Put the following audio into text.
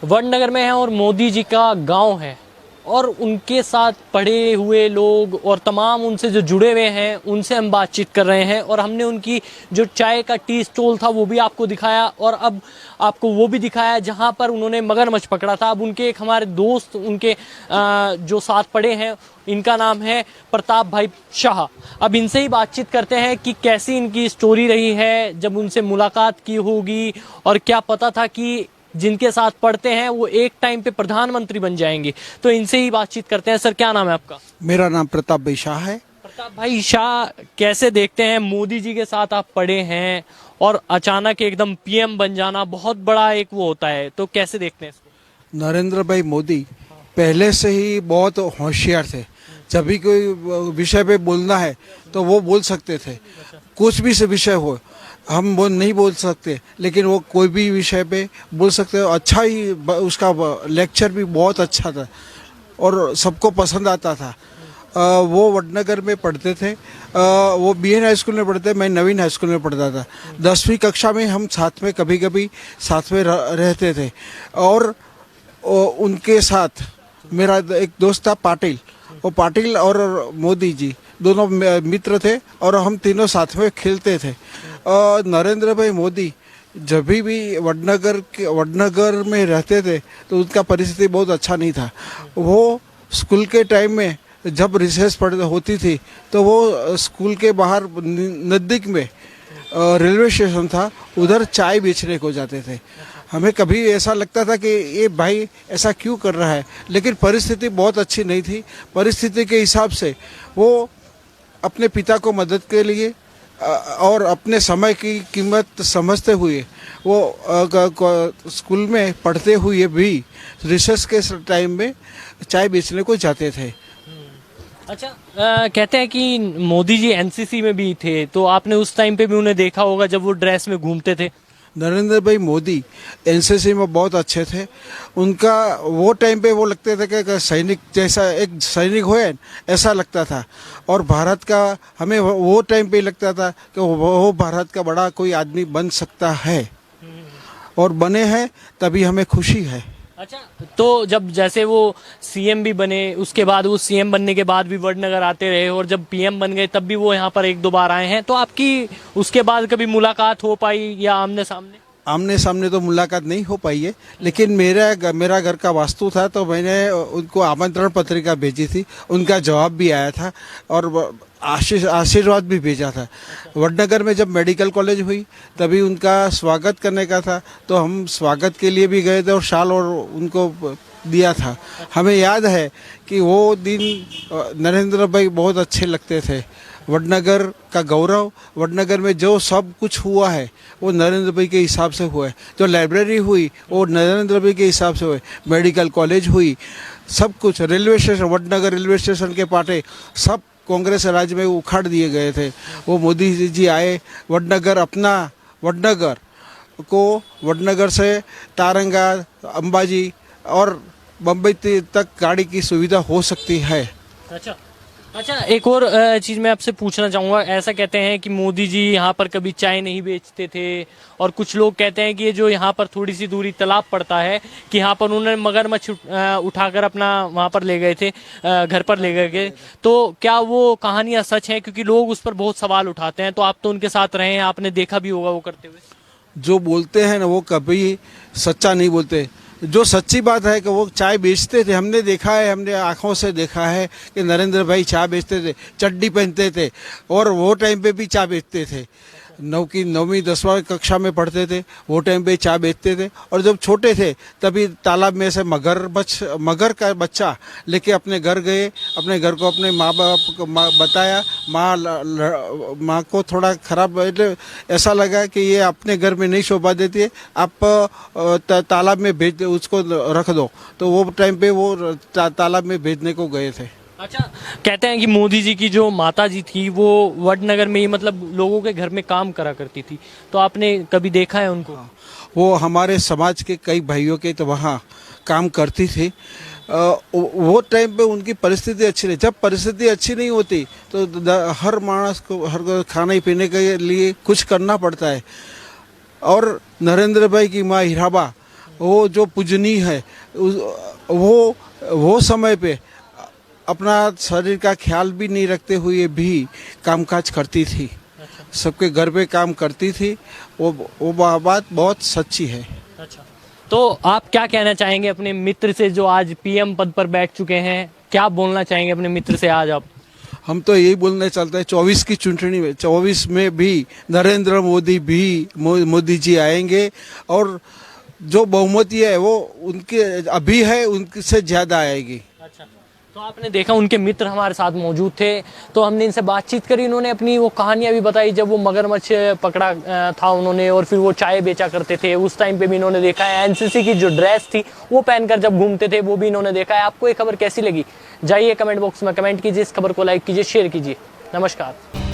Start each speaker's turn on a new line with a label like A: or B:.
A: वडनगर में है और मोदी जी का गांव है और उनके साथ पढ़े हुए लोग और तमाम उनसे जो जुड़े हुए हैं उनसे हम बातचीत कर रहे हैं। और हमने उनकी जो चाय का टी स्टॉल था वो भी आपको दिखाया और अब आपको वो भी दिखाया जहां पर उन्होंने मगरमच्छ पकड़ा था। अब उनके एक हमारे दोस्त उनके जो साथ पढ़े हैं, इनका नाम है प्रताप भाई शाह। अब इनसे ही बातचीत करते हैं कि कैसी इनकी स्टोरी रही है जब उनसे मुलाकात की होगी और क्या पता था कि जिनके साथ पढ़ते हैं वो एक टाइम पे प्रधानमंत्री बन जाएंगे। तो इनसे ही बातचीत करते हैं। सर, क्या नाम है आपका?
B: मेरा नाम प्रताप भाई शाह है।
A: प्रताप भाई शाह, कैसे देखते हैं मोदी जी के साथ आप पढ़े हैं और अचानक एकदम पीएम बन जाना बहुत बड़ा एक वो होता है, तो कैसे देखते हैं इसको?
B: नरेंद्र भाई मोदी पहले से ही बहुत होशियार थे। जब भी कोई विषय पे बोलना है तो वो बोल सकते थे। कुछ भी से विषय हो, हम वो नहीं बोल सकते, लेकिन वो कोई भी विषय पे बोल सकते हो। अच्छा ही उसका लेक्चर भी बहुत अच्छा था और सबको पसंद आता था। वो वडनगर में पढ़ते थे। वो बीएन हाई स्कूल में पढ़ते, मैं नवीन हाई स्कूल में पढ़ता था। 10वीं कक्षा में हम साथ में कभी कभी साथ में रहते थे। और उनके साथ मेरा एक दोस्त था पाटिल। वो पाटिल और मोदी जी दोनों मित्र थे और हम तीनों साथ में खेलते थे। नरेंद्र भाई मोदी जब भी वडनगर में रहते थे तो उनका परिस्थिति बहुत अच्छा नहीं था। वो स्कूल के टाइम में जब रिसेस होती थी तो वो स्कूल के बाहर नज़दीक में रेलवे स्टेशन था, उधर चाय बेचने को जाते थे। हमें कभी ऐसा लगता था कि ये भाई ऐसा क्यों कर रहा है, लेकिन परिस्थिति बहुत अच्छी नहीं थी। परिस्थिति के हिसाब से वो अपने पिता को मदद के लिए और अपने समय की कीमत समझते हुए वो स्कूल में पढ़ते हुए भी रिसर्च के टाइम में चाय बेचने को जाते थे।
A: अच्छा, कहते हैं कि मोदी जी एनसीसी में भी थे, तो आपने उस टाइम पे भी उन्हें देखा होगा जब वो ड्रेस में घूमते थे।
B: नरेंद्र भाई मोदी एनसीसी में बहुत अच्छे थे। उनका वो टाइम पे वो लगते थे कि सैनिक जैसा एक सैनिक हो ऐसा लगता था। और भारत का हमें वो टाइम पे लगता था कि वो भारत का बड़ा कोई आदमी बन सकता है और बने हैं, तभी हमें खुशी है।
A: अच्छा, तो जब जैसे वो सीएम भी बने, उसके बाद वो सीएम बनने के बाद भी वडनगर आते रहे और जब पीएम बन गए तब भी वो यहाँ पर एक दो बार आए हैं, तो आपकी उसके बाद कभी मुलाकात हो पाई या आमने सामने?
B: आमने सामने तो मुलाकात नहीं हो पाई है, लेकिन मेरा घर का वास्तु था तो मैंने उनको आमंत्रण पत्रिका भेजी थी। उनका जवाब भी आया था और आशीर्वाद भी भेजा था। वडनगर में जब मेडिकल कॉलेज हुई तभी उनका स्वागत करने का था, तो हम स्वागत के लिए भी गए थे और शाल और उनको दिया था। हमें याद है कि वो दिन नरेंद्र भाई बहुत अच्छे लगते थे। वडनगर का गौरव, वडनगर में जो सब कुछ हुआ है वो नरेंद्र भाई के हिसाब से हुआ है। जो लाइब्रेरी हुई वो नरेंद्र भाई के हिसाब से हुई, मेडिकल कॉलेज हुई, सब कुछ। Railway station, Vadnagar railway station के पाटे सब कांग्रेस राज में उखाड़ दिए गए थे। वो मोदी जी आए, वडनगर को वडनगर से तारंगा, अंबाजी और बम्बई तक गाड़ी की सुविधा हो सकती है।
A: अच्छा, एक और चीज़ मैं आपसे पूछना चाहूँगा। ऐसा कहते हैं कि मोदी जी यहाँ पर कभी चाय नहीं बेचते थे और कुछ लोग कहते हैं कि ये जो यहाँ पर थोड़ी सी दूरी तालाब पड़ता है कि यहाँ पर उन्होंने मगरमच्छ उठाकर अपना वहाँ पर ले गए थे, घर पर ले गए। तो क्या वो कहानियाँ सच हैं? क्योंकि लोग उस पर बहुत सवाल उठाते हैं। तो आप तो उनके साथ रहे हैं, आपने देखा भी होगा वो करते हुए।
B: जो बोलते हैं ना वो कभी सच्चा नहीं बोलते। जो सच्ची बात है कि वो चाय बेचते थे, हमने देखा है, हमने आंखों से देखा है कि नरेंद्र भाई चाय बेचते थे, चड्डी पहनते थे और वो टाइम पे भी चाय बेचते थे। 9वीं 10वीं कक्षा में पढ़ते थे, वो टाइम पे चाय बेचते थे। और जब छोटे थे तभी तालाब में से मगर का बच्चा लेके अपने घर गए। अपने घर को अपने माँ बाप को बताया। माँ को थोड़ा खराब ऐसा लगा कि ये अपने घर में नहीं शोभा देती है, आप तालाब में भेज उसको रख दो। तो वो टाइम पे वो तालाब में भेजने को गए थे।
A: अच्छा, कहते हैं कि मोदी जी की जो माता जी थी वो वडनगर में ही मतलब लोगों के घर में काम करा करती थी, तो आपने कभी देखा है उनको?
B: वो हमारे समाज के कई भाइयों के तो वहाँ काम करती थी। वो टाइम पे उनकी परिस्थिति अच्छी नहीं। जब परिस्थिति अच्छी नहीं होती तो हर मानस को हर खाने पीने के लिए कुछ करना पड़ता है। और नरेंद्र भाई की माँ हीराबा वो जो पूजनीय है वो समय पे अपना शरीर का ख्याल भी नहीं रखते हुए भी कामकाज करती थी, सबके घर पे काम करती थी। वो बात बहुत सच्ची है।
A: अच्छा, तो आप क्या कहना चाहेंगे अपने मित्र से जो आज पीएम पद पर बैठ चुके हैं? क्या बोलना चाहेंगे अपने मित्र से आज आप?
B: हम तो यही बोलने चलते हैं 24 की चुनाव में, 24 में भी नरेंद्र मोदी जी आएंगे और जो बहुमति है वो उनके अभी है, उनसे ज्यादा आएगी।
A: अच्छा, तो आपने देखा उनके मित्र हमारे साथ मौजूद थे, तो हमने इनसे बातचीत करी। इन्होंने अपनी वो कहानियां भी बताई, जब वो मगरमच्छ पकड़ा था उन्होंने, और फिर वो चाय बेचा करते थे, उस टाइम पे भी इन्होंने देखा है। एनसीसी की जो ड्रेस थी वो पहनकर जब घूमते थे वो भी इन्होंने देखा है। आपको ये खबर कैसी लगी? जाइए कमेंट बॉक्स में कमेंट कीजिए, इस खबर को लाइक कीजिए, शेयर कीजिए। नमस्कार।